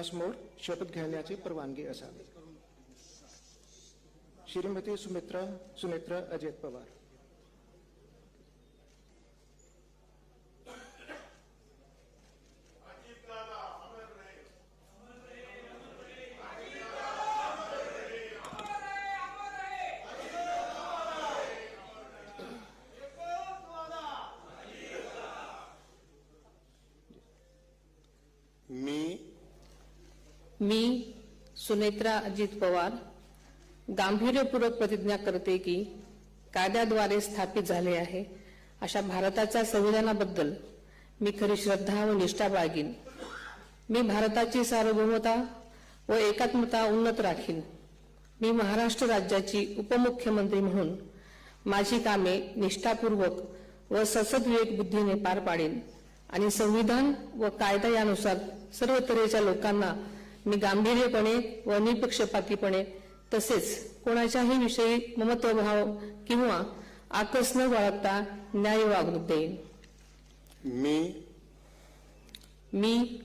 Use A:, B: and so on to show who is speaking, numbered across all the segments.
A: समोर शपथ घेण्याची परवानगी असावी। श्रीमती सुनेत्रा अजित पवार।
B: मी सुनेत्रा अजित पवार गांभीर्यपूर्वक प्रतिज्ञा करते की कायद्याद्वारे स्थापित झाले आहे अशा भारताच्या संविधानाबद्दल मी खरी श्रद्धा व निष्ठा बाळगीन। मी भारताची सार्वभौमता व एकात्मता उन्नत राखीन। मी महाराष्ट्र राज्याची उपमुख्यमंत्री म्हणून माझी कामे निष्ठापूर्वक व ससद्विवेक बुद्धीने पार पाडेन आणि संविधान व कायदा यानुसार सर्व तऱ्हेच्या लोकांना मी गांभीर्यपणे व निपक्षपातीपणे तसेच कोणाच्याही विषयी ममत्वभाव किंवा आकस न बाळगता न्याय वागणूक देईन। मी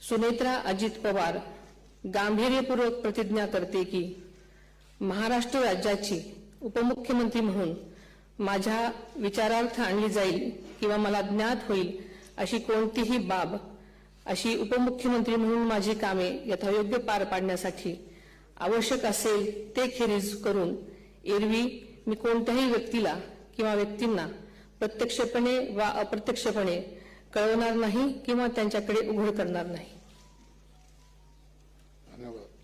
B: सुनेत्रा अजित पवार गांभीर्यपूर्वक प्रतिज्ञा करते की महाराष्ट्र राज्याची उपमुख्यमंत्री म्हणून माझ्या विचारार्थ आणली जाईल किंवा मला ज्ञात होईल अशी कोणतीही बाब अशी उपमुख्यमंत्री म्हणून माझी कामे यथायोग्य पार पाडण्यासाठी आवश्यक असेल ते खेरीज करून एरवी मी कोणत्याही व्यक्तीला किंवा व्यक्तींना प्रत्यक्षपणे वा अप्रत्यक्षपणे कळवणार नाही किंवा त्यांच्याकडे उघड करणार नाही।
A: धन्यवाद।